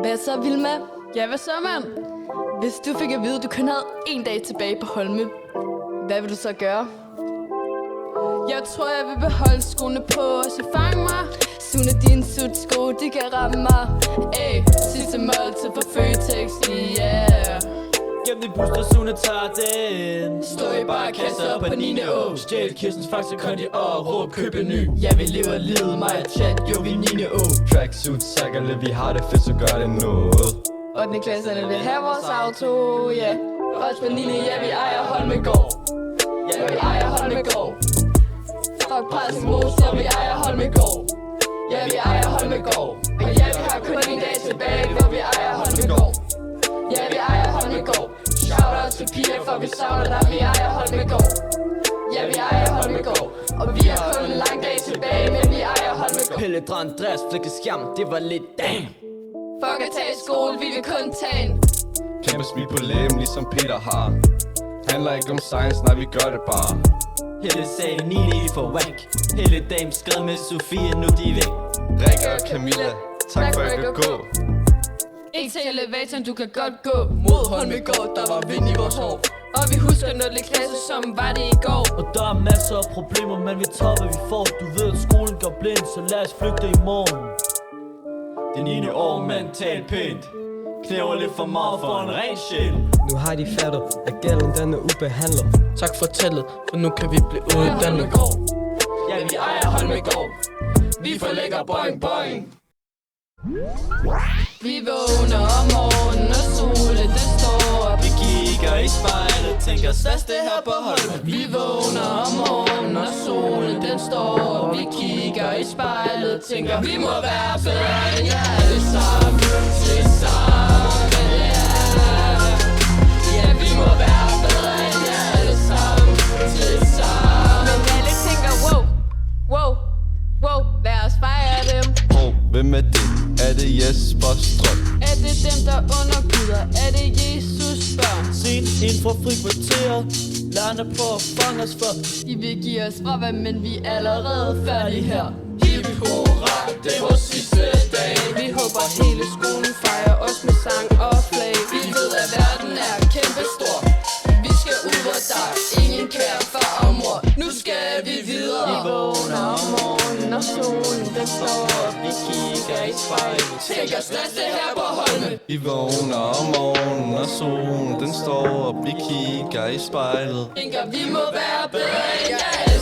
Hvad så, Vilma? Ja, hvad så, mand? Hvis du fik at vide, at du kun havde 1 dag tilbage på Holme, hvad vil du så gøre? Jeg tror, jeg vil beholde skoene på og så fange mig. Sune, dine sutsko, de kan ramme mig. Ey, sidste måltid for Føtex, yeah. Gennem din booster, Sune tager den. Stå i bare kasser på 9. Å. Stjæl Kirstens Faxe Kondi og råb køb en ny. Ja, vi lever livet, mig og chat, jo vi 9. Å. Tracksuit, sakkerne, vi har det fedt, så gør det noget. 8. klasserne vil have vores auto, ja. Også på 9. ja, vi ejer Holmegård. Ja, vi ejer Holmegård. Fuck pressen moser, vi ejer Holmegård. Ja, vi ejer Holmegård. Og ja, vi har kun 1 dag tilbage, hvor vi ejer Holmegård. Ja, vi ejer Holmegård. Shout out til piger, for vi savner dig, vi ejer Holmegård. Ja, vi ejer Holmegård. Og vi har kun en lang dag tilbage, men vi ejer Holmegård. Pelle, Dran, Dræs, flække skærm, det var lidt damn. Fuck at tage i skole, vi vil kun tage en. Kæmpe smil på læben, ligesom Peter har. Handler ikke om science, nej, vi gør det bare. Helle sagde 9. I for wank. Helle dame skrev med Sofie, nu de er væk. Rikke og Camilla, tak for at jeg kan gå. Ikke til elevatoren, du kan godt gå mod Holmegård, der var vind i vores hår. Og vi husker 0. klasse, som var det i går. Og der er masser af problemer, men vi tager hvad vi får. Du ved at skolen går blind, så lad os flygte i morgen. Det 9. år, men tal pænt. Knæver lidt for meget for en ren sjæl. Nu har de fattet, at gælden den er ubehandlet. Tak for tallet, for nu kan vi blive uddannet. Ja, vi ejer Holmegård. Vi forlægger boing boing. Vi vågner om morgenen, og solen den står op. Vi kigger i spejlet, tænker slags det her på Holme. Vi vågner om morgenen, og solen den står op. Vi kigger i spejlet, tænker vi må være bedre end jer alle sammen. Til sammen, ja. Ja, vi må være bedre end jer alle sammen. Til sammen. Men alle tænker wow, wow, wow. Lad os fejre dem. Hvem er det? Er det Jesper Strøm? Er det dem, der underbyder? Er det Jesus børn? Sen ind fra frikvarteret, lærerne på at fange os for. De vil give os fravær, men vi er allerede færdige her. Hip hurra, det er vores sidste dag. Vi håber hele skolen fejrer os med sang og flag. Vi ved, at verden er kæmpestor. Vi skal ud, hvor der er ingen kære far og mor. Nu skal vi videre. Vi vågner om morgenen, og solen den står op. Vi kigger i spejlet, tænker slags det her på Holme. Vi vågner om morgenen, og solen den står op. Vi kigger i spejlet. Tænker vi må være bedre end jer.